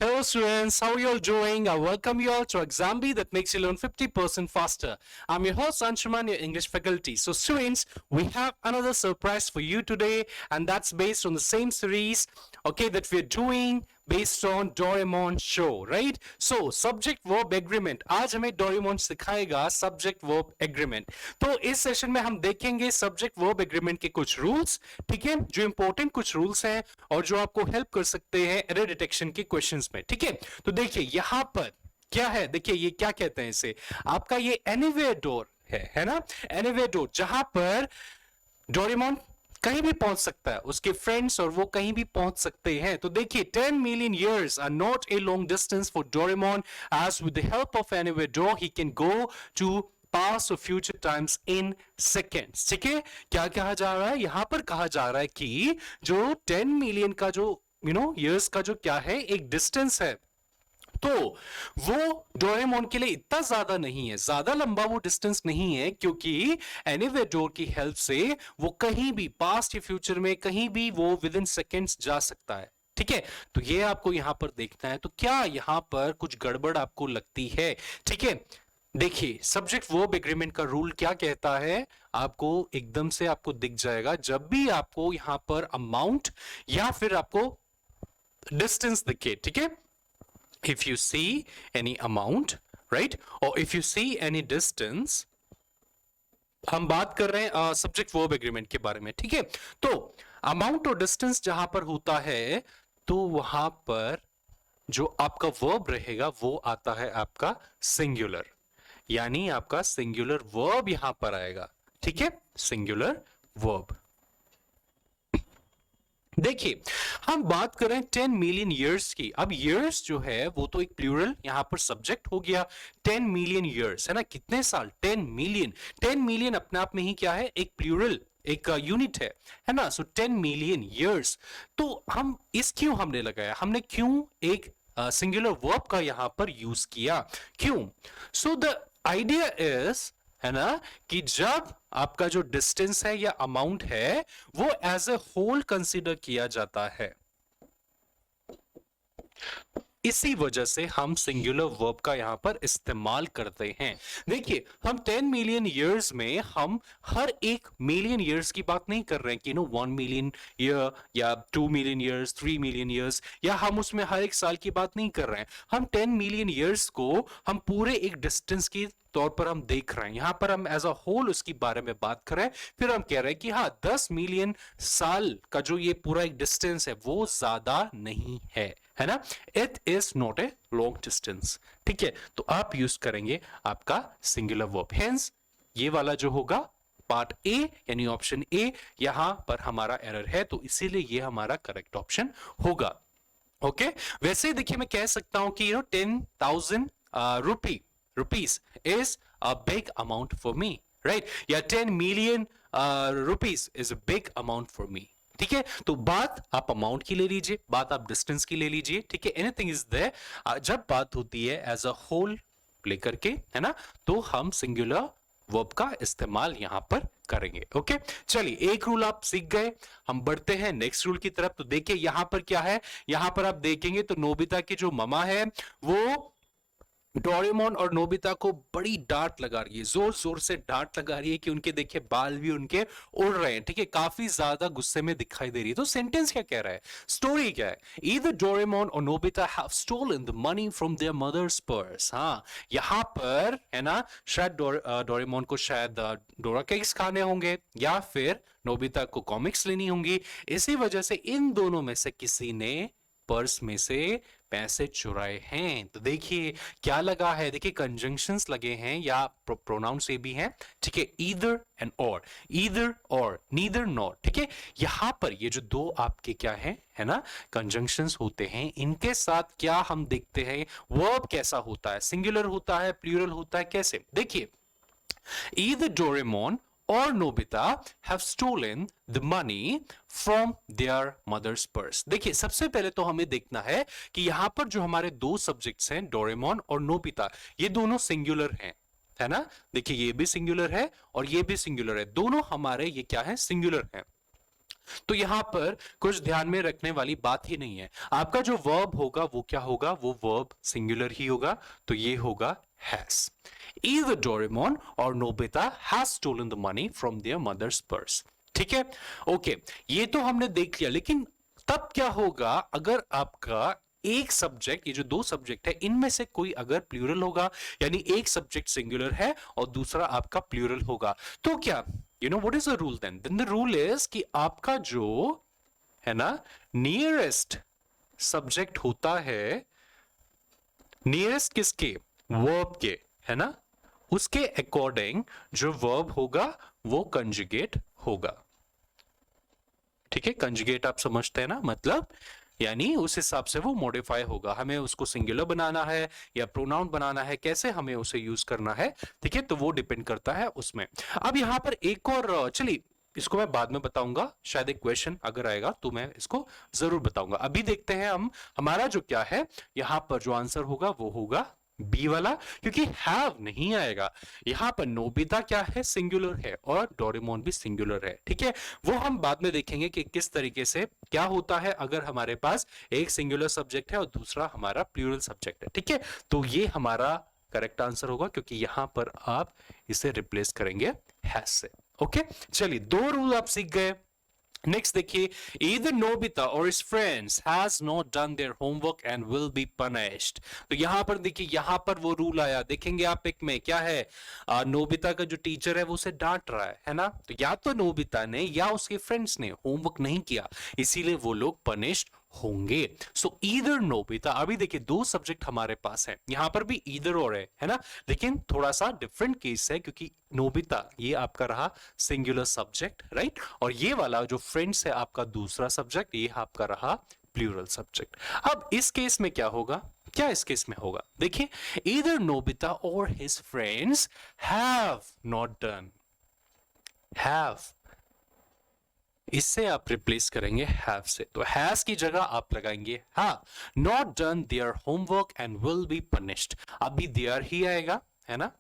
Hello students, how are you all doing? I welcome you all to Exambee that makes you learn 50% faster. I'm your host Anshuman, your English faculty. So students, we have another surprise for you today and that's based on the same series, okay, that we're doing based on Doraemon show, right? So subject verb agreement. आज हमें Doraemon सिखाएगा subject verb agreement. तो इस session में हम देखेंगे subject verb agreement के कुछ रूल्स, ठीक है, जो इंपॉर्टेंट कुछ रूल्स हैं और जो आपको हेल्प कर सकते हैं एरर डिटेक्शन के क्वेश्चंस में, ठीक है। तो देखिए यहां पर क्या है, देखिए ये क्या कहते हैं इसे, आपका ये एनीवेयर डोर है ना, एनीवेयर डोर, जहां पर डोरेमोन कहीं भी पहुंच सकता है, उसके फ्रेंड्स और वो कहीं भी पहुंच सकते हैं। तो देखिए 10 million years are not a long distance for Doraemon, as with the help of anywhere door he can go to past or future times in seconds। ठीक है, क्या कहा जा रहा है यहां पर, कहा जा रहा है कि जो 10 मिलियन का जो years का जो क्या है एक डिस्टेंस है, तो वो डोरेमोन के लिए इतना ज्यादा नहीं है, ज्यादा लंबा वो डिस्टेंस नहीं है, क्योंकि एनीवेयर डोर की हेल्प से वो कहीं भी पास्ट या फ्यूचर में कहीं भी वो विद इन सेकेंड्स जा सकता है। ठीक है, तो ये आपको यहां पर देखना है। तो क्या यहां पर कुछ गड़बड़ आपको लगती है? ठीक है, देखिए सब्जेक्ट वर्ब एग्रीमेंट का रूल क्या कहता है, आपको एकदम से आपको दिख जाएगा जब भी आपको यहां पर अमाउंट या फिर आपको डिस्टेंस दिखे। ठीक है, if you see any amount, right, or if you see any distance, हम बात कर रहे हैं सब्जेक्ट वर्ब एग्रीमेंट के बारे में, ठीक है। तो अमाउंट और डिस्टेंस जहां पर होता है तो वहां पर जो आपका वर्ब रहेगा वो आता है आपका सिंगुलर, यानी आपका सिंगुलर वर्ब यहां पर आएगा। ठीक है, सिंगुलर वर्ब। देखिए हम बात कर रहे हैं 10 मिलियन ईयर्स की। अब ईयर्स जो है वो तो एक प्लूरल यहां पर सब्जेक्ट हो गया। 10 मिलियन ईयर्स है ना, कितने साल, 10 मिलियन। 10 मिलियन अपने आप में ही क्या है, एक प्लूरल, एक यूनिट है ना। सो 10 मिलियन ईयर्स, तो हम इस क्यों हमने लगाया, हमने क्यों एक सिंगुलर वर्ब का यहां पर यूज किया, क्यों? सो द आइडिया इज, है ना, कि जब आपका जो डिस्टेंस है या अमाउंट है वो एज ए होल कंसीडर किया जाता है, इसी वजह से हम सिंगुलर वर्ब का यहां पर इस्तेमाल करते हैं। देखिए हम 10 मिलियन ईयर्स में हम हर एक मिलियन ईयर्स की बात नहीं कर रहे हैं कि 1 मिलियन ईयर या 2 मिलियन ईयर्स, 3 मिलियन ईयर्स, या हम उसमें हर एक साल की बात नहीं कर रहे हैं। हम 10 मिलियन ईयर्स को हम पूरे एक डिस्टेंस की तौर पर हम देख रहे हैं, यहां पर हम एज अ होल उसके बारे में बात कर रहे हैं। फिर हम कह रहे हैं कि हाँ 10 मिलियन साल का जो ये पूरा एक डिस्टेंस है वो ज्यादा नहीं है ना, it is not a long distance. ठीक है, तो आप यूज करेंगे आपका सिंगुलर वर्ब। हेंस ये वाला जो होगा पार्ट ए यानी ऑप्शन ए, यहां पर हमारा एरर है, तो इसीलिए ये हमारा करेक्ट ऑप्शन होगा। ओके, वैसे देखिए मैं कह सकता हूं कि 10,000 rupees is a big amount for me, right? या 10 million rupees is a big amount for me। ठीक है, तो बात आप अमाउंट की ले लीजिए, बात आप डिस्टेंस की ले लीजिए, ठीक है, एनीथिंग इज देयर। जब बात होती है एज अ होल लेकर के, है ना, तो हम सिंगुलर वर्ब का इस्तेमाल यहां पर करेंगे। ओके, चलिए एक रूल आप सीख गए, हम बढ़ते हैं नेक्स्ट रूल की तरफ। तो देखिए यहां पर क्या है, यहां पर आप देखेंगे तो नोबिता की जो ममा है वो डोरेमोन और नोबिता को बड़ी डांट लगा रही है, जोर जोर से डांट लगा रही है कि उनके देखिए बाल भी उनके उड़ रहे हैं। ठीक है, काफी ज्यादा गुस्से में दिखाई दे रही है। तो सेंटेंस क्या कह रहा है, स्टोरी क्या है, ईदर डोरेमोन और Nobita have stolen the money from their mother's purse. हाँ, यहां पर है ना, शायद डोरेमोन को शायद डोरा केक्स खाने होंगे या फिर नोबिता को कॉमिक्स लेनी होंगी। इसी वजह से इन दोनों में से किसी ने पर्स में से पैसे चुराए हैं। तो देखिए क्या लगा है, देखिए कंजंक्शंस लगे हैं या प्रोनाउन से भी हैं। ठीक है, ईदर एंड और, ईदर और, नीदर नॉट। ठीक है, यहां पर ये जो दो आपके क्या है ना, कंजंक्शंस होते हैं, इनके साथ क्या हम देखते हैं वर्ब कैसा होता है, सिंगुलर होता है, प्लूरल होता है, कैसे? देखिए either Doraemon or Nobita have stolen the money from their mother's purse। देखिए सबसे पहले तो हमें देखना है कि यहां पर जो हमारे दो सब्जेक्ट्स हैं डोरेमोन और नोबिता, ये दोनों सिंगुलर हैं, है ना। देखिए ये भी सिंगुलर है और ये भी सिंगुलर है, दोनों हमारे ये क्या है, सिंगुलर हैं। तो यहां पर कुछ ध्यान में रखने वाली बात ही नहीं है। आपका जो वर्ब होगा वो क्या होगा, वो वर्ब सिंगुलर ही होगा, तो ये होगा has. Either Doraemon or Nobita has stolen the money from their mother's purse. ठीक है, ओके, ये तो हमने देख लिया, लेकिन तब क्या होगा अगर आपका एक सब्जेक्ट, ये जो दो सब्जेक्ट है इनमें से कोई अगर प्लूरल होगा, यानी एक सब्जेक्ट सिंगुलर है और दूसरा आपका प्लूरल होगा, तो क्या you know what is the rule then? The rule is कि आपका जो है ना नियरेस्ट सब्जेक्ट होता है, नियरेस्ट किसके, वर्ब के, है ना, उसके अकॉर्डिंग जो वर्ब होगा वो कंजुगेट होगा। ठीक है, कंजुगेट आप समझते हैं ना, मतलब यानी उस हिसाब से वो मॉडिफाई होगा। हमें उसको सिंगुलर बनाना है या प्रोनाउन बनाना है, कैसे हमें उसे यूज करना है, ठीक है, तो वो डिपेंड करता है उसमें। अब यहां पर एक और, चलिए इसको मैं बाद में बताऊंगा, शायद एक क्वेश्चन अगर आएगा तो मैं इसको जरूर बताऊंगा। अभी देखते हैं हम, हमारा जो क्या है यहां पर जो आंसर होगा वो होगा बी वाला, क्योंकि हैव नहीं आएगा। यहां पर नोबिता क्या है, सिंगुलर है, और डोरेमोन भी सिंगुलर है। ठीक है, वो हम बाद में देखेंगे कि किस तरीके से क्या होता है अगर हमारे पास एक सिंगुलर सब्जेक्ट है और दूसरा हमारा प्लूरल सब्जेक्ट है। ठीक है, तो ये हमारा करेक्ट आंसर होगा, क्योंकि यहां पर आप इसे रिप्लेस करेंगे हैज से। ओके, चलिए दो रूल आप सीख गए। नेक्स्ट देखिए, either Nobita or his friends has not done their homework and will be punished। तो यहां पर देखिए, यहां पर वो रूल आया, देखेंगे आप एक में क्या है, नोबिता का जो टीचर है वो उसे डांट रहा है ना, तो या तो नोबिता ने या उसके फ्रेंड्स ने होमवर्क नहीं किया, इसीलिए वो लोग पनिश्ड होंगे। सो ईदर नोबिता, अभी देखिए दो सब्जेक्ट हमारे पास है, यहां पर भी ईदर और है ना, लेकिन थोड़ा सा डिफरेंट केस है, क्योंकि नोबिता ये आपका रहा सिंगुलर सब्जेक्ट, राइट, और ये वाला जो फ्रेंड्स है आपका दूसरा सब्जेक्ट, ये आपका रहा प्लूरल सब्जेक्ट। अब इस केस में क्या होगा, क्या इस केस में होगा, देखिए, ईदर नोबिता और his friends have not done, have, इससे आप रिप्लेस करेंगे हैव से, तो हैज की जगह आप लगाएंगे हाँ, not done their homework and will be punished. अभी देयर ही आएगा, है ना,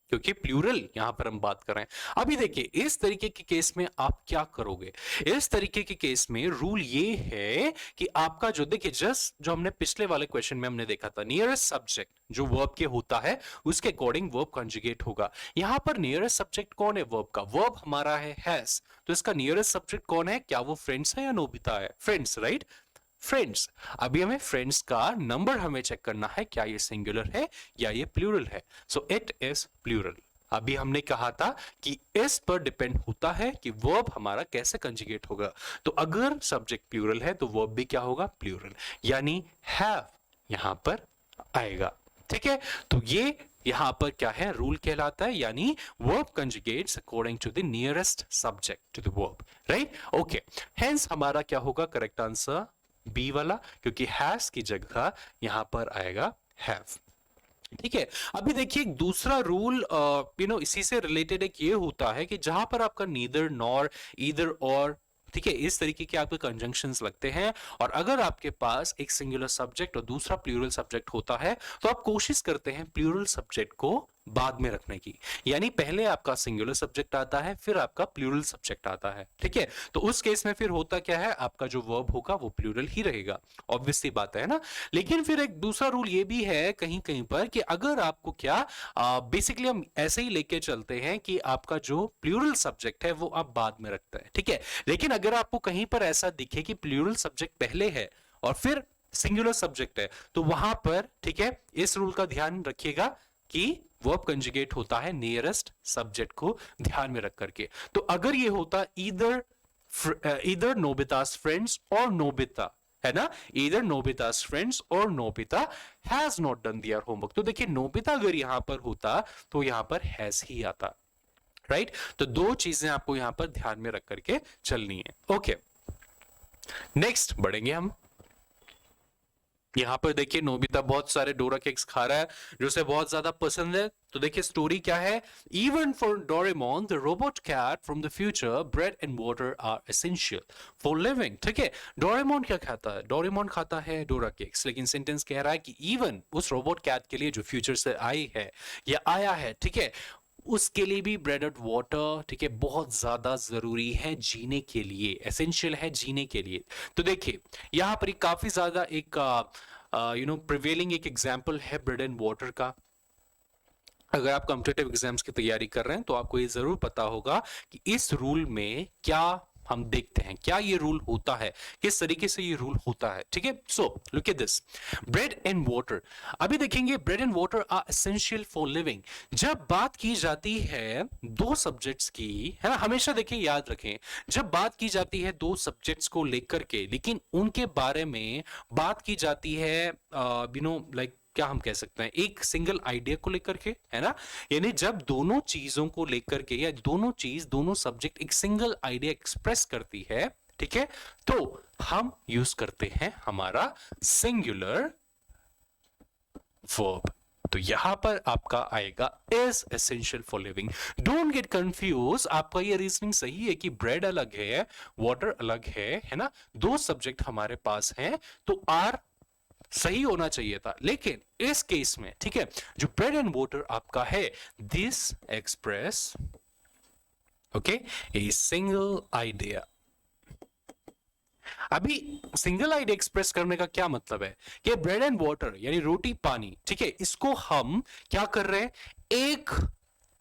क्योंकि प्लूरल यहां पर हम बात कर रहे हैं। अभी देखिए इस तरीके के केस में आप क्या करोगे, इस तरीके के केस में रूल ये है कि आपका जो, देखिए जस्ट जो हमने पिछले वाले क्वेश्चन में हमने देखा था, नियरेस्ट सब्जेक्ट जो वर्ब के होता है उसके अकॉर्डिंग वर्ब कंजुगेट होगा। यहां पर नियरेस्ट सब्जेक्ट कौन है वर्ब का, वर्ब हमारा है हैज, तो इसका नियरेस्ट सब्जेक्ट कौन है, क्या वो फ्रेंड्स है या नोबिता है, फ्रेंड्स, राइट, फ्रेंड्स। अभी हमें फ्रेंड्स का नंबर हमें चेक करना है, क्या ये सिंगुलर है या ये प्लूरल है, सो इट इज प्लूरल। अभी हमने कहा था कि इस पर डिपेंड होता है कि वर्ब हमारा कैसे कंजुगेट होगा, तो अगर सब्जेक्ट प्लूरल है तो वर्ब भी क्या होगा, प्लूरल, यानी हैव यहां पर आएगा। ठीक है, तो ये यहां पर क्या है रूल कहलाता है, यानी verb conjugates according to the nearest subject to the verb, right, okay, hence हमारा क्या होगा करेक्ट आंसर बी वाला, क्योंकि हैज की जगह यहां पर आएगा हैव। ठीक है, अभी देखिए दूसरा रूल इसी से रिलेटेड एक ये होता है कि जहां पर आपका नीदर नॉर ईदर और, ठीक है, इस तरीके के आपके कंजंक्शंस लगते हैं, और अगर आपके पास एक सिंगुलर सब्जेक्ट और दूसरा प्लूरल सब्जेक्ट होता है तो आप कोशिश करते हैं प्लूरल सब्जेक्ट को बाद में रखने की, यानी पहले आपका सिंगुलर सब्जेक्ट आता है फिर आपका प्लूरल सब्जेक्ट आता है। ठीक है, तो उस केस में फिर होता क्या है, आपका जो वर्ब होगा वो प्लूरल ही रहेगा, ऑब्वियस सी बात है ना। लेकिन फिर एक दूसरा रूल ये भी है कहीं कहीं पर कि अगर आपको क्या, बेसिकली हम ऐसे ही लेके चलते हैं कि आपका जो प्लूरल सब्जेक्ट है वो आप बाद में रखते हैं, ठीक है, लेकिन अगर आपको कहीं पर ऐसा दिखे कि प्लूरल सब्जेक्ट पहले है और फिर सिंगुलर सब्जेक्ट है, तो वहां पर, ठीक है, इस रूल का ध्यान रखिएगा कि वर्ब कंजुगेट होता है नियरेस्ट सब्जेक्ट को ध्यान में रख करके। तो अगर ये होता ईदर नोबितास फ्रेंड्स और नोबिता, है ना, ईदर नोबितास फ्रेंड्स और Nobita has not done their homework, तो देखिए नोबिता अगर यहां पर होता तो यहां पर हैज ही आता, राइट, तो दो चीजें आपको यहां पर ध्यान में रख करके चलनी है। ओके, नेक्स्ट बढ़ेंगे हम। यहां पर देखिए नोबिता बहुत सारे डोरा केक्स खा रहा है जो उसे बहुत ज्यादा पसंद है, तो देखिए स्टोरी क्या है, even for Doraemon the robot cat from the future bread and water are essential for living. ठीक है, डोरेमोन क्या खाता है, डोरेमोन खाता है डोरा केक्स, लेकिन सेंटेंस कह रहा है कि इवन उस रोबोट कैट के लिए जो फ्यूचर से आई है या आया है, ठीक है, उसके लिए भी ब्रेड एंड वाटर, ठीक है, बहुत ज्यादा जरूरी है जीने के लिए, एसेंशियल है जीने के लिए। तो देखिए यहां पर काफी ज्यादा एक प्रिवेलिंग एक एग्जांपल है ब्रेड एंड वाटर का। अगर आप कॉम्पिटिटिव एग्जाम्स की तैयारी कर रहे हैं तो आपको ये जरूर पता होगा कि इस रूल में क्या हम देखते हैं, क्या ये रूल होता है, किस तरीके से ये रूल होता है, ठीक है। So look at this, bread and water. अभी देखेंगे bread and water are essential for living. जब बात की जाती है दो सब्जेक्ट्स की, है ना, हमेशा देखिए याद रखें, जब बात की जाती है दो सब्जेक्ट्स को लेकर के, लेकिन उनके बारे में बात की जाती है लाइक क्या हम कह सकते हैं, एक सिंगल आइडिया को लेकर के, है ना, यानी जब दोनों चीजों को लेकर के या दोनों सब्जेक्ट एक सिंगल आइडिया एक्सप्रेस करती है, ठीक है, तो हम यूज करते हैं हमारा सिंगुलर वर्ब। तो यहां पर आपका आएगा is essential for living. Don't get confuse, आपका ये रीजनिंग सही है कि ब्रेड अलग है, वाटर अलग है ना, दो सब्जेक्ट हमारे पास हैं, तो आर सही होना चाहिए था, लेकिन इस केस में, ठीक है, जो ब्रेड एंड वाटर आपका है, this express okay a single idea. अभी सिंगल आइडिया एक्सप्रेस करने का क्या मतलब है कि ब्रेड एंड वाटर यानी रोटी पानी, ठीक है, इसको हम क्या कर रहे हैं, एक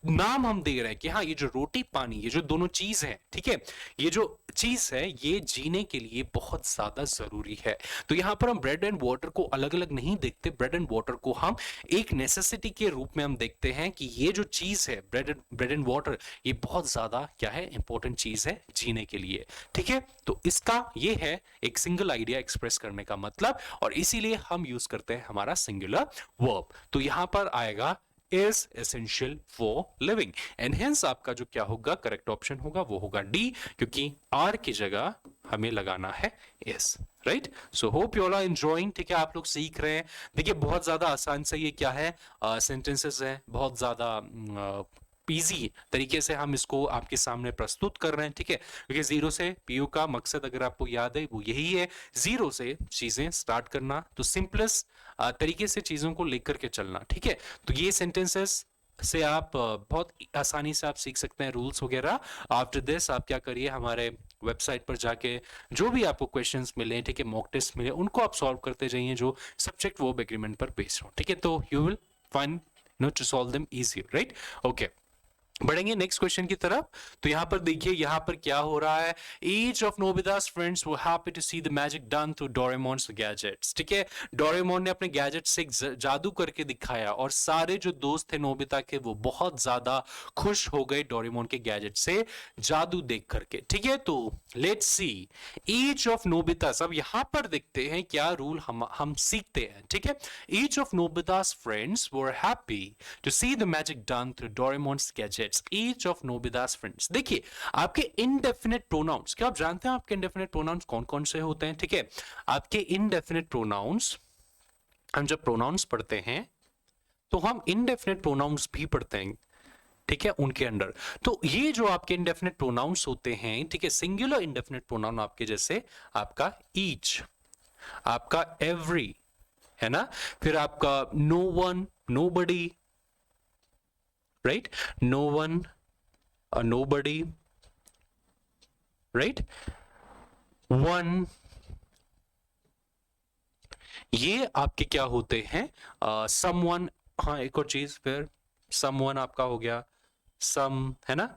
नाम हम दे रहे हैं कि हाँ ये जो रोटी पानी, ये जो दोनों चीज है, ठीक है, ये जो चीज है ये जीने के लिए बहुत ज्यादा जरूरी है। तो यहां पर हम ब्रेड एंड वाटर को अलग अलग नहीं देखते, ब्रेड एंड वाटर को हम एक नेसेसिटी के रूप में हम देखते हैं कि ये जो चीज है ब्रेड एंड वाटर, ये बहुत ज्यादा क्या है, इंपॉर्टेंट चीज है जीने के लिए, ठीक है। तो इसका ये है एक सिंगल आइडिया एक्सप्रेस करने का मतलब, और इसीलिए हम यूज करते हैं हमारा सिंगुलर वर्ब। तो यहां पर आएगा is essential for living, and hence आपका जो क्या होगा, करेक्ट ऑप्शन होगा वो होगा डी, क्योंकि आर की जगह हमें लगाना है is, right. So hope you all are enjoying, ठीक है, आप लोग सीख रहे हैं। देखिए बहुत ज्यादा आसान से ये क्या है, सेंटेंसेस है, बहुत ज्यादा इजी तरीके से हम इसको आपके सामने प्रस्तुत कर रहे हैं, ठीक है, क्योंकि जीरो से पीयू का मकसद अगर आपको याद है वो यही है, जीरो से चीजें स्टार्ट करना, तो सिंपलेस्ट तरीके से चीजों को लेकर के चलना, ठीक है। तो ये सेंटेंसेस से आप बहुत आसानी से आप सीख सकते हैं रूल्स वगैरह। आफ्टर दिस आप क्या करिए, हमारे वेबसाइट पर जाके जो भी आपको क्वेश्चंस मिले, ठीक है, मॉक टेस्ट मिले, उनको आप सॉल्व करते जाइए जो सब्जेक्ट वर्ब एग्रीमेंट पर बेस्ड हो, ठीक है, तो you will find to solve them easy, right. Okay, बढ़ेंगे नेक्स्ट क्वेश्चन की तरफ। तो यहां पर देखिए यहां पर क्या हो रहा है, each of Nobita's friends were happy to see the magic done through Doraemon's gadgets, ठीक है, डोरेमोन ने अपने गैजेट से एक जादू करके दिखाया और सारे जो दोस्त थे नोबिता के वो बहुत ज्यादा खुश हो गए डोरेमोन के गैजेट से जादू देख करके, ठीक है। तो लेट्स सी ईच ऑफ नोबिता's, अब यहां पर देखते हैं क्या रूल हम सीखते हैं, ठीक है। Each of Nobita's friends were happy to see the magic done through Doraemon's gadget, each of Nobita's friends। देखिए आपके indefinite pronouns, क्या आप जानते हैं आपके indefinite pronouns कौन कौन से होते हैं, ठीक है। आपके indefinite pronouns, हम जब pronouns पढ़ते हैं तो हम indefinite pronouns भी पढ़ते हैं, ठीक है, उनके अंडर। तो ये जो आपके indefinite pronouns होते हैं, ठीक है, singular indefinite pronoun आपके जैसे आपका each, आपका every, है ना, फिर आपका no one, nobody, right, no one, nobody, right, one, ये आपके क्या होते हैं, someone, हाँ एक और चीज, फिर someone आपका हो गया some, है ना,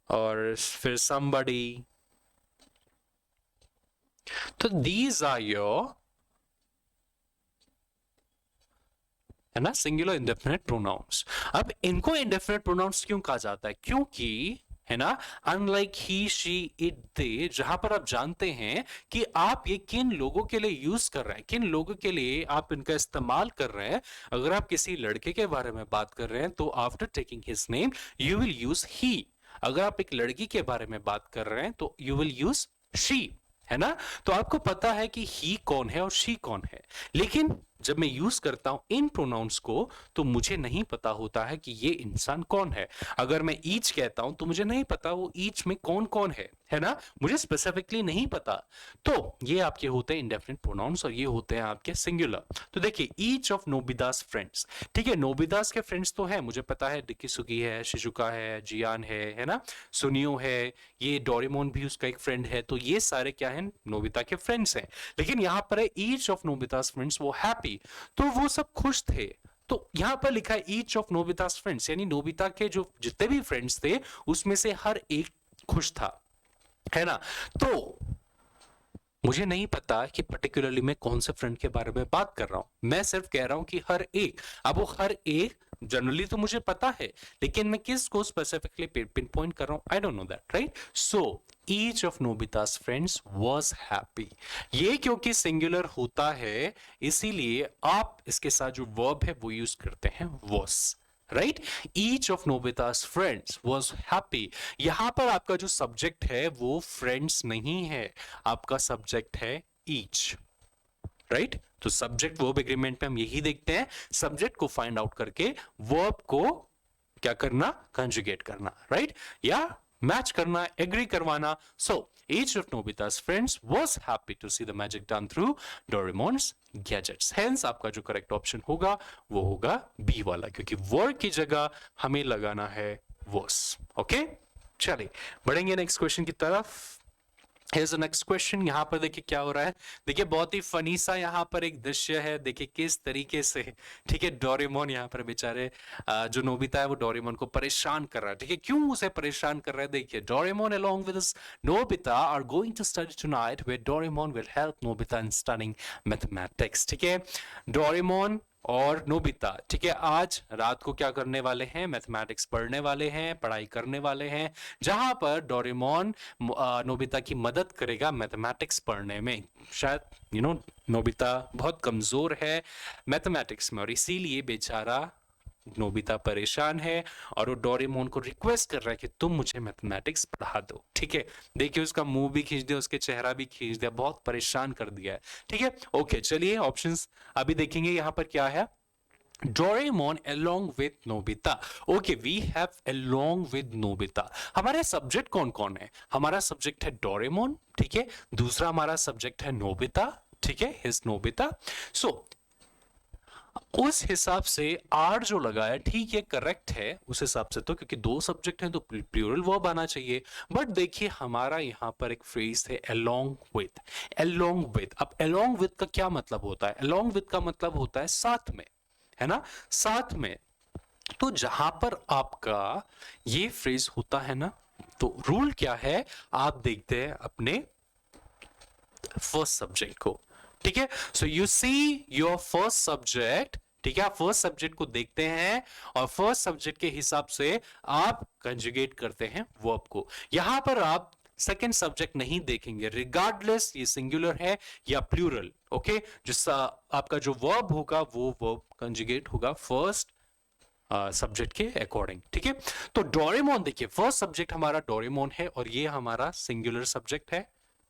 और फिर somebody। तो these are your, है ना, सिंगुलर इंडेफिनिट प्रोनाउंस। अब इनको इंडेफिनिट प्रोनाउंस क्यों कहा जाता है, क्योंकि, है ना, unlike he she it they, जहां पर आप जानते हैं कि आप ये किन लोगों के लिए यूज कर रहे हैं, किन लोगों के लिए आप इनका इस्तेमाल कर रहे हैं। अगर आप किसी लड़के के बारे में बात कर रहे हैं तो after taking his name you will use he, अगर आप एक लड़की के बारे में बात कर रहे हैं तो यू विल यूज शी, है ना। तो आपको पता है कि ही कौन है और शी कौन है, लेकिन जब मैं यूज करता हूं इन प्रोनाउंस को तो मुझे नहीं पता होता है कि ये इंसान कौन है। अगर मैं ईच कहता हूं तो मुझे नहीं पता वो ईच में कौन कौन है ना, मुझे स्पेसिफिकली नहीं पता। तो ये आपके होते हैं इंडेफिनिट प्रोनाउंस और ये होते हैं आपके सिंगुलर। तो देखिए ईच ऑफ नोबिदास फ्रेंड्स, ठीक है, नोबिदास के फ्रेंड्स तो है, मुझे पता है डिकिसुगी है, शिजुका है, जियान है ना, सुनियो है, ये डोरेमोन भी उसका एक फ्रेंड है। तो ये सारे क्या है, नोबिता के फ्रेंड्स हैं। लेकिन यहां पर है ईच ऑफ नोबितास फ्रेंड्स वो हैप्पी, तो वो सब खुश थे। तो यहां पर लिखा है ईच ऑफ नोबितास फ्रेंड्स, यानी नोबिता के जो जितने भी फ्रेंड्स थे उसमें से हर एक खुश था, है ना। तो मुझे नहीं पता कि पर्टिकुलरली मैं कौन से फ्रेंड के बारे में बात कर रहा हूं, मैं सिर्फ कह रहा हूं कि हर एक। अब वो हर एक जनरली तो मुझे पता है, लेकिन मैं किस को स्पेसिफिकली पिन पॉइंट कर रहा हूं, I don't know that, right. So each of Nobita's friends was happy, ये क्योंकि सिंगुलर होता है इसीलिए आप इसके साथ जो वर्ब है वो यूज करते हैं was, right. Each of Nobita's friends was happy, यहां पर आपका जो सब्जेक्ट है वो फ्रेंड्स नहीं है, आपका सब्जेक्ट है ईच, राइट। तो सब्जेक्ट वर्ब एग्रीमेंट में हम यही देखते हैं, सब्जेक्ट को फाइंड आउट करके वर्ब को क्या करना, कंजुगेट करना, राइट, या मैच करना, एग्री करवाना। So each of Nobita's friends was happy to see the magic done through Doraemon's gadgets. Hence आपका जो करेक्ट ऑप्शन होगा वो होगा बी वाला, क्योंकि वर्ड की जगह हमें लगाना है was। ओके, चलिए बढ़ेंगे नेक्स्ट क्वेश्चन की तरफ। Here's the next question, यहाँ पर देखिए क्या हो रहा है। देखिए बहुत ही फनी सा यहाँ पर एक दृश्य है, देखिए किस तरीके से, ठीक है, डोरेमोन यहाँ पर बेचारे जो नोबिता है वो डोरेमोन को परेशान कर रहा है। ठीक है, क्यों उसे परेशान कर रहा है, देखिए Doraemon along with his Nobita are going to study tonight where Doraemon will help Nobita in studying mathematics। ठीक है, डोरेमोन और नोबिता, ठीक है, आज रात को क्या करने वाले हैं, मैथमेटिक्स पढ़ने वाले हैं, पढ़ाई करने वाले हैं, जहां पर डोरेमोन नोबिता की मदद करेगा मैथमेटिक्स पढ़ने में। शायद नोबिता बहुत कमजोर है मैथमेटिक्स में और इसीलिए बेचारा नोबिता परेशान है और वो डोरेमोन को रिक्वेस्ट कर रहा है कि तुम मुझे मैथमेटिक्स पढ़ा दो। ठीक है, देखिए उसका मुंह भी खींच दिया, उसके चेहरा भी खींच दिया, बहुत परेशान कर दिया है। ठीक है, ओके, चलिए ऑप्शंस अभी देखेंगे यहां पर क्या है। Doraemon along with Nobita, okay, we have along with Nobita। हमारे सब्जेक्ट कौन कौन है, हमारा सब्जेक्ट है डोरेमोन, ठीक है, दूसरा हमारा सब्जेक्ट है नोबिता, ठीक है, हिज नोबिता। सो उस हिसाब से आर जो लगाया ठीक है, करेक्ट है उस हिसाब से, तो क्योंकि दो सब्जेक्ट हैं तो प्लूरल वर्ब आना चाहिए। बट देखिए हमारा यहां पर एक फ्रेज है along with, along with। अब along with का क्या मतलब होता है, along with का मतलब होता है साथ में, है ना, साथ में। तो जहां पर आपका ये फ्रेज होता है ना, तो रूल क्या है, आप देखते हैं अपने फर्स्ट सब्जेक्ट को। ठीक है, so you see your first subject, ठीक है, आप फर्स्ट सब्जेक्ट को देखते हैं और फर्स्ट सब्जेक्ट के हिसाब से आप कंजुगेट करते हैं वर्ब को। यहां पर आप सेकेंड सब्जेक्ट नहीं देखेंगे, रिगार्डलेस ये सिंगुलर है या प्लूरल। ओके, जो आपका जो वर्ब होगा वो वर्ब कंजुगेट होगा फर्स्ट सब्जेक्ट के अकॉर्डिंग। ठीक है, तो डोरेमोन देखिए फर्स्ट सब्जेक्ट हमारा डोरेमोन है और ये हमारा सिंगुलर सब्जेक्ट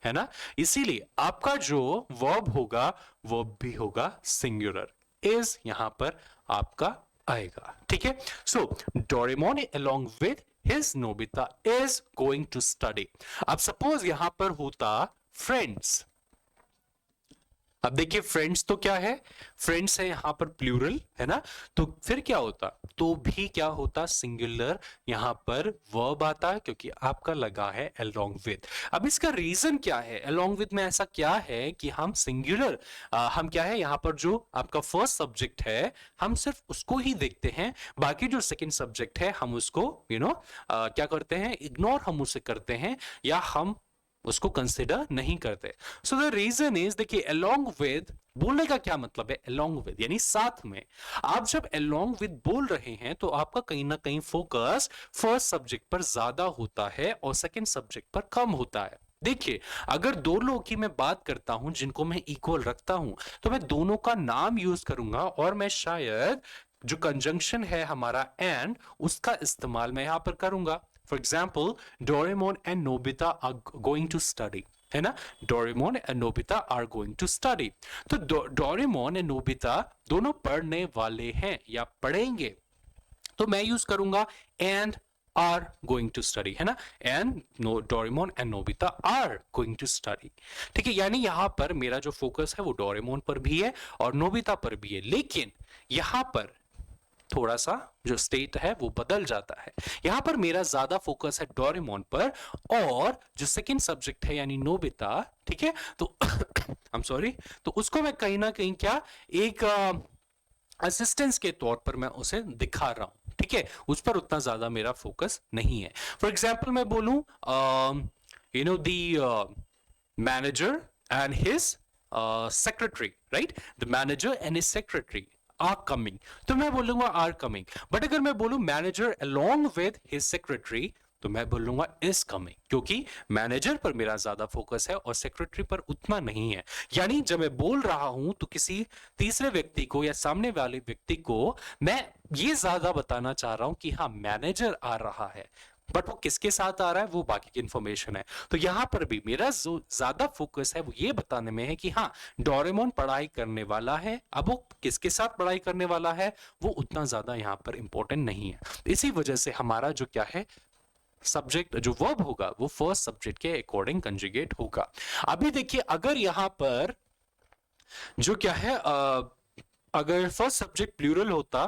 है ना, इसीलिए आपका जो वर्ब होगा वो भी होगा सिंगुलर, इज यहां पर आपका आएगा। ठीक है, so Doraemon along with his Nobita is going to study. अब सपोज यहां पर होता फ्रेंड्स, अब देखिए फ्रेंड्स तो क्या है, फ्रेंड्स है यहां पर प्लूरल, है ना, तो फिर क्या होता, तो भी क्या होता, सिंगुलर यहां पर वर्ब आता है क्योंकि आपका लगा है along with। अब इसका रीजन क्या है, along with में ऐसा क्या है कि हम सिंगुलर, हम क्या है यहां पर जो आपका फर्स्ट सब्जेक्ट है हम सिर्फ उसको ही देखते हैं, बाकी जो सेकंड सब्जेक्ट है हम उसको क्या करते हैं, इग्नोर हम उसे करते हैं या हम उसको कंसिडर नहीं करते। सो द रीजन इज, देखिए along with बोलने का क्या मतलब है, along with यानी साथ में। आप जब along with बोल रहे हैं तो आपका कहीं ना कहीं फोकस फर्स्ट सब्जेक्ट पर ज्यादा होता है और सेकंड सब्जेक्ट पर कम होता है। देखिए अगर दो लोगों की मैं बात करता हूं जिनको मैं इक्वल रखता हूं तो मैं दोनों का नाम यूज करूंगा और मैं शायद जो कंजंक्शन है हमारा एंड उसका इस्तेमाल मैं यहां पर करूंगा। For example, Doraemon and Nobita are going to study. है ना, Doraemon and Nobita are going to study. तो डोरेमोन एंड नोबिता दोनों पढ़ने वाले हैं या पढ़ेंगे, तो मैं यूज करूंगा and are going to study, है ना, and Doraemon and Nobita are going to study. ठीक है, यानी यहां पर मेरा जो फोकस है वो डोरेमोन पर भी है और नोबिता पर भी है, लेकिन यहां पर थोड़ा सा जो स्टेट है वो बदल जाता है। यहां पर मेरा ज्यादा फोकस है डोरेमोन पर, और जो सेकंड सब्जेक्ट है यानी नोबिता, ठीक है, तो आई एम सॉरी, तो उसको मैं कहीं ना कहीं क्या एक असिस्टेंस के तौर पर मैं उसे दिखा रहा हूं, ठीक है, उस पर उतना ज्यादा मेरा फोकस नहीं है। फॉर एग्जाम्पल मैं बोलूं you know the manager and his secretary, right, the manager and his secretary are coming, तो मैं बोलूंगा आर कमिंग। बट अगर मैं बोलूं manager along with his secretary, तो मैं बोलूंगा इज कमिंग, क्योंकि मैनेजर पर मेरा ज्यादा फोकस है और सेक्रेटरी पर उतना नहीं है। यानी जब मैं बोल रहा हूं तो किसी तीसरे व्यक्ति को या सामने वाले व्यक्ति को मैं ये ज्यादा बताना चाह रहा हूं कि हाँ मैनेजर आ रहा है, बट वो किसके साथ आ रहा है वो बाकी की इंफॉर्मेशन है। तो यहां पर भी मेरा जो ज्यादा फोकस है वो ये बताने में है कि हाँ डोरेमोन पढ़ाई करने वाला है, अब वो किसके साथ पढ़ाई करने वाला है वो उतना ज्यादा यहां पर इंपॉर्टेंट नहीं है। इसी वजह से हमारा जो क्या है सब्जेक्ट जो वर्ब होगा वो फर्स्ट सब्जेक्ट के अकॉर्डिंग कंजुगेट होगा। अभी देखिए अगर यहां पर जो क्या है अगर फर्स्ट सब्जेक्ट प्लूरल होता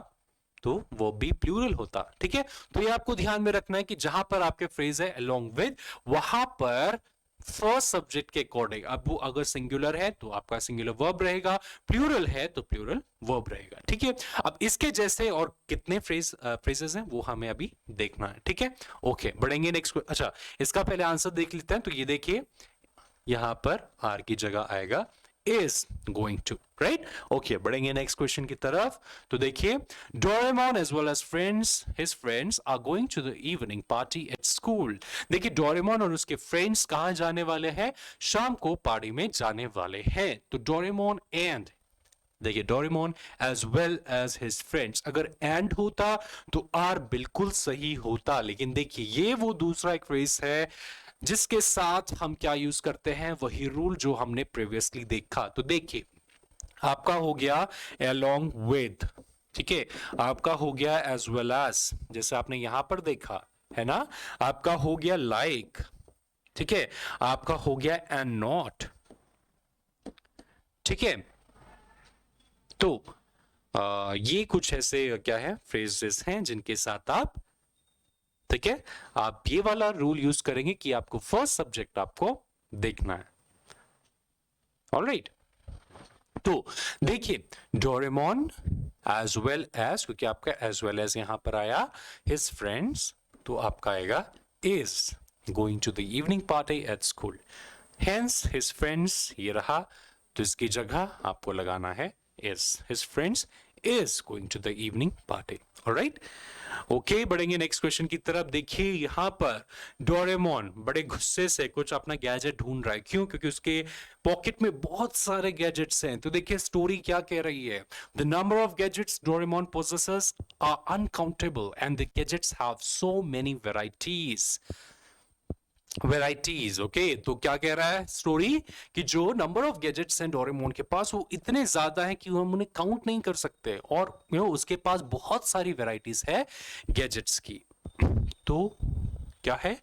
तो वो भी प्लूरल होता, ठीक है। तो ये आपको ध्यान में रखना है कि जहां पर आपके फ्रेज है अलोंग विद, वहां पर फर्स्ट सब्जेक्ट के अकॉर्डिंग, अब वो अगर सिंगुलर है तो आपका सिंगुलर वर्ब रहेगा, प्लूरल है तो प्लूरल वर्ब रहेगा, ठीक है। अब इसके जैसे और कितने फ्रेजेस हैं वो हमें अभी देखना है, ठीक है। ओके बढ़ेंगे नेक्स्ट। अच्छा इसका पहले आंसर देख लेते हैं। तो ये देखिए यहां पर आर की जगह आएगा is going to, right? Okay, बढ़ेंगे नेक्स्ट क्वेश्चन की तरफ। तो देखिए Doraemon as well as his friends are going to the evening party at school। देखिए डोरेमोन और उसके फ्रेंड्स कहां जाने वाले हैं, शाम को पार्टी में जाने वाले हैं। तो डोरेमोन एंड, देखिए Doraemon as well as his friends, अगर एंड होता तो आर बिल्कुल सही होता, लेकिन देखिए ये वो दूसरा एक फ्रेज है जिसके साथ हम क्या यूज करते हैं, वही रूल जो हमने प्रीवियसली देखा। तो देखिए आपका हो गया along with, ठीक है, आपका हो गया as well as, जैसे आपने यहां पर देखा है ना, आपका हो गया like, ठीक है, आपका हो गया and not, ठीक है। तो ये कुछ ऐसे क्या है फ्रेजेस हैं जिनके साथ आप, ठीक है, आप ये वाला रूल यूज करेंगे कि आपको फर्स्ट सब्जेक्ट आपको देखना है। ऑलराइट, तो देखिए डोरेमोन एज वेल एज, क्योंकि आपका एज वेल एज यहां पर आया, हिज फ्रेंड्स, तो आपका आएगा is going to the evening party at school, hence his friends ये रहा, तो इसकी जगह आपको लगाना है is, his friends is going to the evening party. All right, okay बढ़ेंगे नेक्स्ट क्वेश्चन की तरफ। देखिए यहां पर डोरेमोन बड़े गुस्से से कुछ अपना गैजेट ढूंढ रहा है, क्यों, क्योंकि उसके पॉकेट में बहुत सारे गैजेट्स हैं। तो देखिए स्टोरी क्या कह रही है, the number of gadgets Doraemon possesses are uncountable and the gadgets have so many varieties। Okay, तो क्या कह रहा है स्टोरी कि जो नंबर ऑफ गैजेट्स हैं डोरेमोन के पास वो इतने ज्यादा हैं कि हम उन्हें काउंट नहीं कर सकते, और उसके पास बहुत सारी वैरायटीज है गैजेट्स की। तो क्या है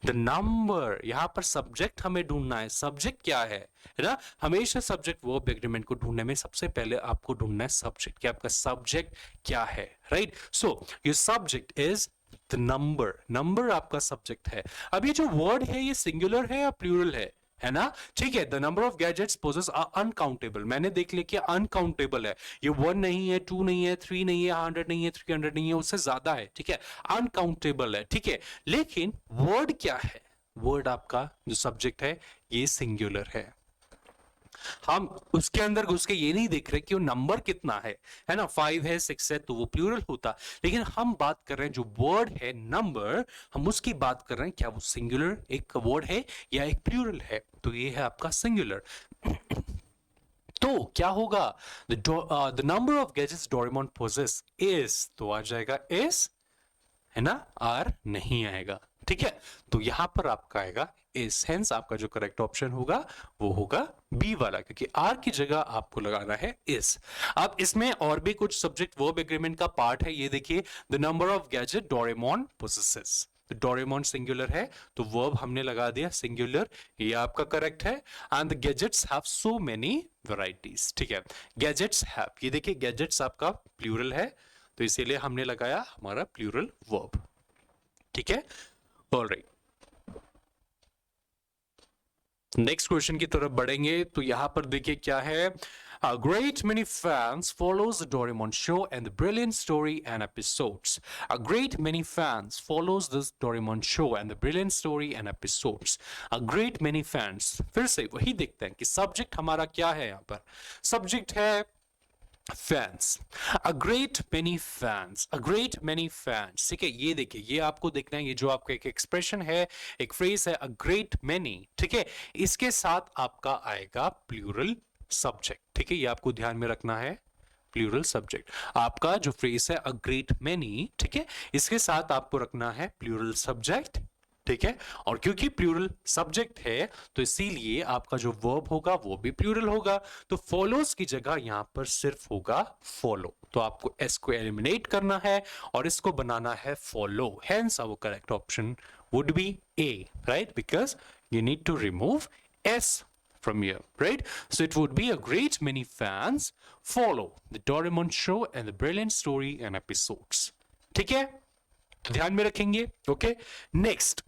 द नंबर, यहां पर सब्जेक्ट हमें ढूंढना है, सब्जेक्ट क्या है ना, हमेशा सब्जेक्ट वर्ब एग्रीमेंट को ढूंढने में सबसे पहले आपको ढूंढना है सब्जेक्ट, कि आपका सब्जेक्ट क्या है, right. So your subject is the number, number आपका सब्जेक्ट है। अब ये जो वर्ड है ये सिंगुलर है या प्लूरल है ना, ठीक है। The number of gadgets possess are uncountable, मैंने देख लिया कि अनकाउंटेबल है, ये 1 नहीं है, 2 नहीं है, 3 नहीं है, 100 नहीं है, 300 नहीं है, उससे ज्यादा है, ठीक है, अनकाउंटेबल है, ठीक है। लेकिन वर्ड क्या है, वर्ड आपका जो सब्जेक्ट है ये सिंगुलर है। हम उसके अंदर घुस के ये नहीं देख रहे कि वो नंबर कितना है ना, 5 है, 6 है, तो वो प्लूरल होता, लेकिन हम बात कर रहे हैं जो वर्ड है नंबर, हम उसकी बात कर रहे हैं क्या वो सिंगुलर एक वर्ड है या एक प्लूरल है। तो ये है आपका सिंगुलर। तो क्या होगा, the number of gadgets Doraemon possess is, तो आ जाएगा इज, है ना, आर नहीं आएगा, ठीक है, तो यहां पर आपका आएगा इज, हेंस आपका जो करेक्ट ऑप्शन होगा वो होगा बी वाला, क्योंकि आर की जगह आपको लगाना है इज। अब इसमें और भी कुछ सब्जेक्ट वर्ब एग्रीमेंट का पार्ट है, ये देखिए, the number of gadget Doraemon possesses, तो डोरेमोन सिंगुलर है तो वर्ब हमने लगा दिया सिंगुलर, ये आपका करेक्ट है। And the gadgets have so many varieties, ठीक है, गैजेट्स हैव, ये देखिए गैजेट्स आपका प्लूरल है तो इसीलिए हमने लगाया हमारा प्लूरल वर्ब, ठीक है। ऑलराइट, नेक्स्ट क्वेश्चन की तरफ बढ़ेंगे तो यहां पर देखिए क्या है, A great many fans follows the Doraemon show and the brilliant story and episodes. A great many fans follows this Doraemon show and the brilliant story and episodes. A great many fans, फिर से वही देखते हैं कि subject हमारा क्या है, यहाँ पर सब्जेक्ट है fans, a great many fans, a great many fans, ठीक है, ये देखिए ये आपको देखना है, ये जो आपका एक एक्सप्रेशन है, एक फ्रेज है, अ ग्रेट मेनी, ठीक है, इसके साथ आपका आएगा प्लूरल सब्जेक्ट, ठीक है, ये आपको ध्यान में रखना है, प्लूरल सब्जेक्ट आपका जो फ्रेज है अ ग्रेट मेनी, ठीक है, इसके साथ आपको रखना है प्लूरल सब्जेक्ट, ठीक है, और क्योंकि प्लूरल सब्जेक्ट है तो इसीलिए आपका जो वर्ब होगा वो भी प्लूरल होगा, तो फॉलोज की जगह यहां पर सिर्फ होगा फॉलो, तो आपको एस को एलिमिनेट करना है और इसको बनाना है follow, hence our correct option would be A, right, because you need to remove S from here, right? So it would be a great many fans follow the Doraemon show and the brilliant story and episodes. ठीक है, तो ध्यान में रखेंगे, okay. Next,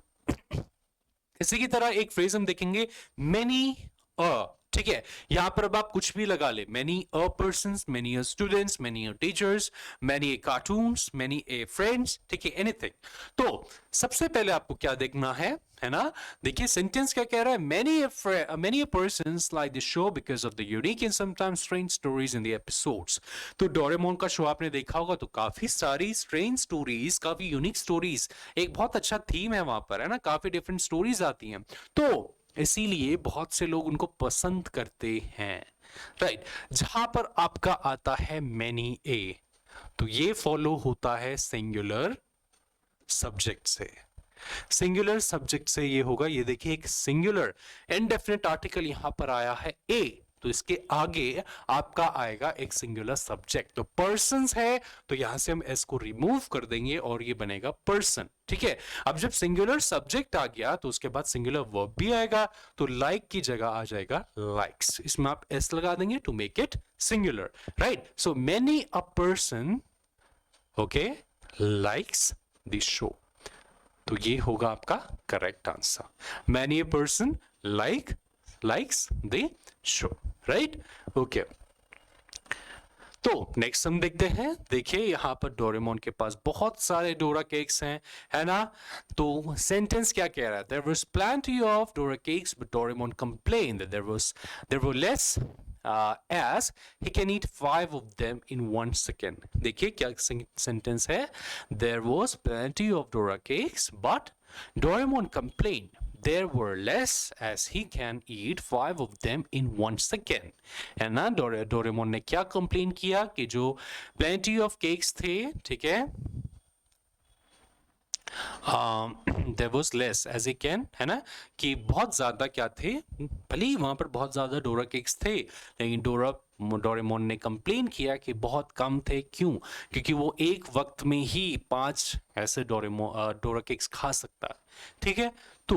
इसी की तरह एक फ्रेज हम देखेंगे, मेनी अ, ठीक है, यहां पर अब आप कुछ भी लगा ले, many a persons, many a students, many a teachers, many A cartoons, many A friends, ठीक है, एनीथिंग। तो सबसे पहले आपको क्या देखना है ना, देखिए सेंटेंस क्या कह रहा है, many persons like the show because of the unique and sometimes strange stories in the episodes. तो डोरेमोन का शो आपने देखा होगा तो काफी सारी स्ट्रेंज स्टोरीज, काफी यूनिक स्टोरीज, एक बहुत अच्छा थीम है वहां पर, है ना, काफी डिफरेंट स्टोरीज आती हैं, तो इसीलिए बहुत से लोग उनको पसंद करते हैं, राइट। जहां पर आपका आता है मैनी ए, तो ये फॉलो होता है सिंगुलर सब्जेक्ट से, सिंगुलर सब्जेक्ट से ये होगा, ये देखिए एक सिंगुलर इनडेफिनिट आर्टिकल यहां पर आया है ए, तो इसके आगे आपका आएगा एक सिंगुलर सब्जेक्ट, तो पर्सन्स है तो यहां से हम एस को रिमूव कर देंगे और ये बनेगा पर्सन, ठीक है। अब जब सिंगुलर सब्जेक्ट आ गया तो उसके बाद सिंगुलर वर्ब भी आएगा, तो लाइक की जगह आ जाएगा लाइक्स, इसमें आप एस लगा देंगे to make it singular, right. So many a person, okay, likes this show, तो ये होगा आपका correct answer, many a person likes the show, right, okay. तो नेक्स्ट हम देखते हैं, देखिए यहां पर डोरेमोन के पास बहुत सारे डोरा केक्स हैं, है ना, तो सेंटेंस क्या कह रहा है, there was plenty of Dora cakes but Doraemon complain that there were less as he can eat 5 of them in 1 second. देखिए क्या सेंटेंस है, there was plenty of Dora cakes but Doraemon complained there were less as he can eat 5 of them in 1 second. है ना, Doraemon ने क्या complain किया कि जो plenty of cakes थे, ठीक है, there was less as he can, है ना, कि बहुत ज्यादा क्या थे, भले ही वहां पर बहुत ज्यादा डोरा केक्स थे लेकिन डोरेमोन ने कंप्लेन किया कि बहुत कम थे, क्यों, क्योंकि वो एक वक्त में ही 5 ऐसे डोरा केक्स खा सकता है, ठीक है। तो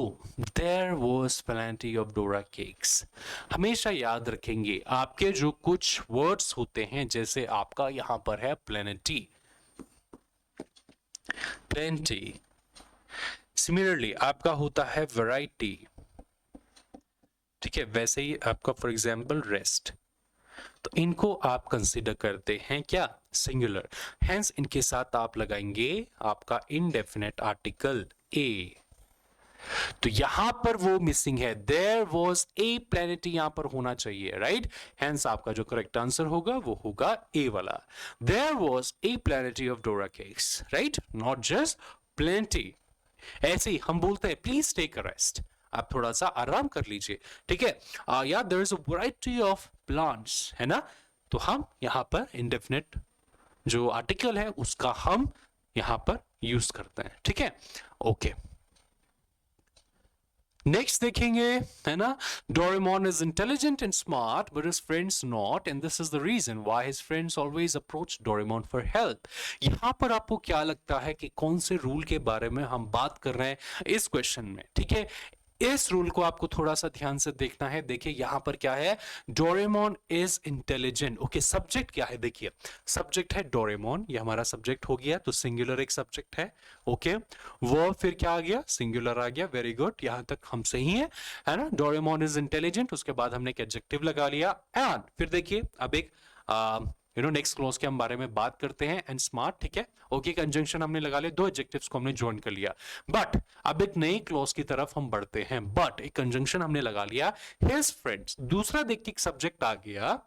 there was plenty of डोरा केक्स, हमेशा याद रखेंगे आपके जो कुछ वर्ड्स होते हैं, जैसे आपका यहां पर है प्लेनिटी, प्लेंटी, सिमिलरली आपका होता है वैरायटी, ठीक है, वैसे ही आपका फॉर एग्जांपल रेस्ट, तो इनको आप कंसीडर करते हैं क्या, सिंगुलर, हेंस इनके साथ आप लगाएंगे आपका इनडेफिनेट आर्टिकल ए, तो यहां पर वो मिसिंग है, देयर वाज ए प्लेनेटी यहां पर होना चाहिए, राइट, हेंस आपका जो करेक्ट आंसर होगा वो होगा ए वाला, there was a प्लेनेटी of Dora cakes, right, not just plenty. ऐसे ही हम बोलते हैं प्लीज टेक अ रेस्ट, आप थोड़ा सा आराम कर लीजिए, ठीक है, या there is a variety of plants, है ना, तो हम यहां पर इंडेफिनिट जो आर्टिकल है उसका हम यहां पर यूज करते हैं, ठीक है, ओके। नेक्स्ट देखेंगे, है ना, Doraemon is intelligent and smart but his friends not and this is the reason why his friends always approach Doraemon for help. यहां पर आपको क्या लगता है कि कौन से रूल के बारे में हम बात कर रहे हैं इस क्वेश्चन में? ठीक है, इस रूल को आपको थोड़ा सा ध्यान से देखना है। देखिए यहां पर क्या है, Doraemon is intelligent. Okay, subject क्या है? देखिए सब्जेक्ट है डोरेमोन, ये हमारा सब्जेक्ट हो गया, तो सिंगुलर एक सब्जेक्ट है। ओके, वो फिर क्या आ गया? सिंगुलर आ गया। वेरी गुड, यहां तक हम सही है ना। डोरेमोन इज इंटेलिजेंट, उसके बाद हमने एक एडजेक्टिव लगा लिया एंड फिर देखिए अब एक नेक्स्ट क्लॉज के हम बारे में बात करते हैं, एंड स्मार्ट। ठीक है, ओके, कंजंक्शन हमने लगा लिया, दो एडजेक्टिव्स को हमने ज्वाइन कर लिया। बट अब एक नई क्लॉज की तरफ हम बढ़ते हैं, बट एक कंजंक्शन हमने लगा लिया, हिज फ्रेंड्स। दूसरा देखिए सब्जेक्ट आ गया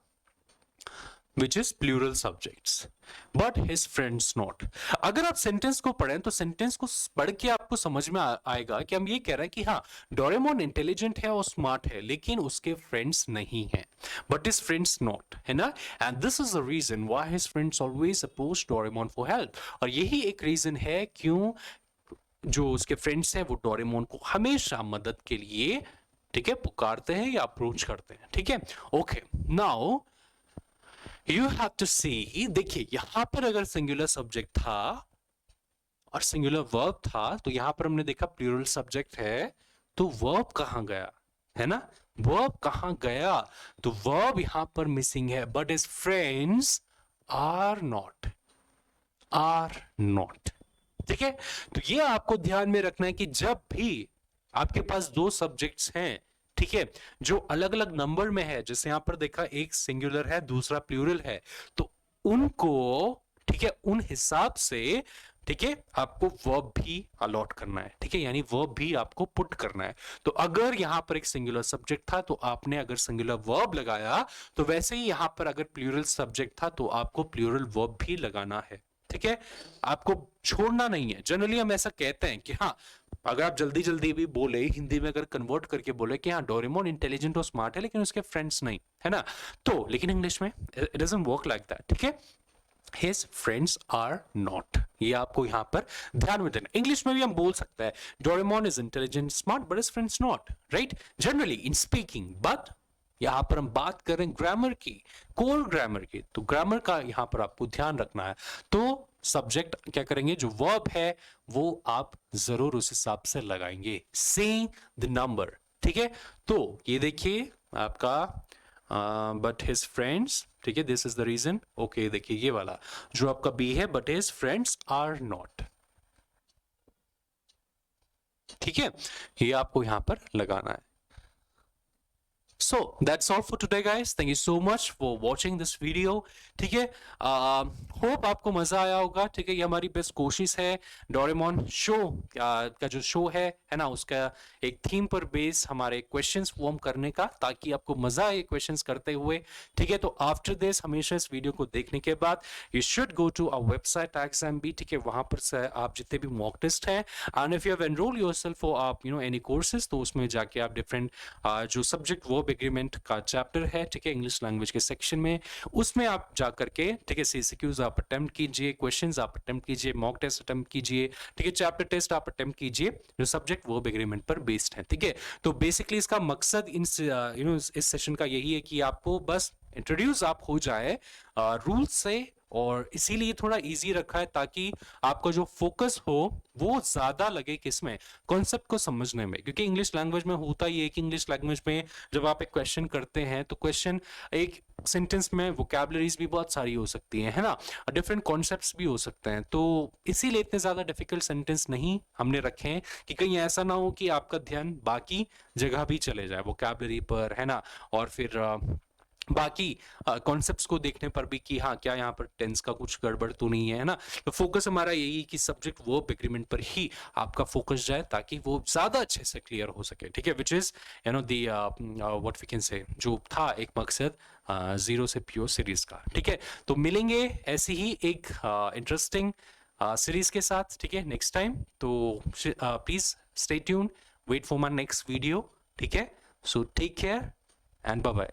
which is plural subjects but his friends not। अगर आप सेंटेंस को पढ़ें तो सेंटेंस को पढ़ के आपको समझ में आएगा कि हम ये कह रहे हैं कि हाँ, डोरेमोन इंटेलिजेंट है और स्मार्ट है लेकिन उसके फ्रेंड्स नहीं हैं, बट हिज फ्रेंड्स नॉट, है ना। And this is the reason why his friends always approach Doraemon for help. और यही एक रीजन है क्यों जो उसके फ्रेंड्स हैं वो डोरेमोन को हमेशा मदद के लिए, ठीक है, पुकारते हैं या अप्रोच करते हैं। ठीक है, okay, now you have to see. देखिए यहां पर अगर सिंगुलर सब्जेक्ट था और सिंगुलर वर्ब था तो यहां पर हमने देखा प्लूरल सब्जेक्ट है, तो वर्ब कहां गया, है ना, वर्ब कहां गया? तो वर्ब यहां पर मिसिंग है, but his friends are not, are not. ठीक है, तो ये आपको ध्यान में रखना है कि जब भी आपके पास दो सब्जेक्ट्स हैं, ठीक है, जो अलग अलग नंबर में है, जैसे यहां पर देखा एक सिंगुलर है दूसरा प्लूरल है, तो उनको, ठीक है, उन हिसाब से, ठीक है, आपको वर्ब भी अलॉट करना है। ठीक है, यानी वर्ब भी आपको पुट करना है। तो अगर यहां पर एक सिंगुलर सब्जेक्ट था तो आपने अगर सिंगुलर वर्ब लगाया, तो वैसे ही यहां पर अगर प्लूरल सब्जेक्ट था तो आपको प्लूरल वर्ब भी लगाना है। ठीक है, आपको छोड़ना नहीं है। जनरली हम ऐसा कहते हैं कि हाँ, अगर आप जल्दी जल्दी भी बोले, हिंदी में अगर कन्वर्ट करके बोले कि हाँ डोरेमोन इंटेलिजेंट और स्मार्ट है लेकिन उसके फ्रेंड्स नहीं, है ना, तो लेकिन इंग्लिश में it doesn't work like that. ठीक है, His friends are not, ये आपको यहां पर ध्यान में देना। इंग्लिश में भी हम बोल सकते हैं Doraemon is intelligent smart but his friends not, right, generally in speaking. But यहां पर हम बात कर रहे हैं ग्रामर की, कोर ग्रामर की, तो ग्रामर का यहां पर आपको ध्यान रखना है। तो सब्जेक्ट क्या करेंगे, जो वर्ब है वो आप जरूर उस हिसाब से लगाएंगे, सेइंग द नंबर। ठीक है, तो ये देखिए आपका बट हिज फ्रेंड्स, ठीक है, this is the reason. Okay, देखिए ये वाला जो आपका बी है, but his friends are not. ठीक है, ये आपको यहां पर लगाना है। So that's all for today guys, thank you so much for watching this video। ठीक है, होप आपको मजा आया होगा। ठीक है, ये हमारी बेस्ट कोशिश है डोरेमोन शो का जो शो है ना, उसका एक थीम पर बेस हमारे क्वेश्चंस फॉर्म करने का, ताकि आपको मजा आए क्वेश्चंस करते हुए। ठीक है, तो आफ्टर दिस हमेशा इस वीडियो को देखने के बाद you should go to our website exam. ठीक है, वहां पर से आप जितने भी मॉक टेस्ट है, and if you have enroll yourself for आप एनी कोर्सेज, तो उसमें जाके आप डिफरेंट जो सब्जेक्ट वर्ब एग्रीमेंट का चैप्टर है, ठीक है, इंग्लिश लैंग्वेज के सेक्शन में, उसमें आप जा करके, ठीक है, सीसीक्यूज आप अटेम्प्ट कीजिए, क्वेश्चंस आप अटेम्प्ट कीजिए, मॉक टेस्ट अटेम्प्ट कीजिए, ठीक है, चैप्टर टेस्ट आप अटेम्प्ट कीजिए जो सब्जेक्ट वर्ब एग्रीमेंट पर बेस्ड है। ठीक है, तो बेसिकली इसका मकसद इस सेशन का यही है कि आपको बस इंट्रोड्यूस आप हो जाए रूल्स से, और इसीलिए थोड़ा इजी रखा है ताकि आपका जो फोकस हो वो ज्यादा लगे किसमें, कॉन्सेप्ट को समझने में। क्योंकि इंग्लिश लैंग्वेज में होता ही है कि इंग्लिश लैंग्वेज में जब आप एक क्वेश्चन करते हैं तो क्वेश्चन एक सेंटेंस में वोकैबुलरीज भी बहुत सारी हो सकती है ना, डिफरेंट कॉन्सेप्ट्स भी हो सकते हैं, तो इसीलिए इतने ज्यादा डिफिकल्ट सेंटेंस नहीं हमने रखे हैं कि कहीं ऐसा ना हो कि आपका ध्यान बाकी जगह भी चले जाए, वोकैबुलरी पर, है ना, और फिर बाकी कॉन्सेप्ट्स को देखने पर भी कि हाँ क्या यहाँ पर टेंस का कुछ गड़बड़ तो नहीं है ना। तो फोकस हमारा यही कि सब्जेक्ट वर्ब एग्रीमेंट पर ही आपका फोकस जाए ताकि वो ज्यादा अच्छे से क्लियर हो सके। ठीक है, which is the what we can say, जो था एक मकसद जीरो से प्योर सीरीज का। ठीक है, तो मिलेंगे ऐसी ही एक इंटरेस्टिंग सीरीज के साथ, ठीक है, नेक्स्ट टाइम। तो please stay tune, wait for my next video. ठीक है, so take care and bye bye.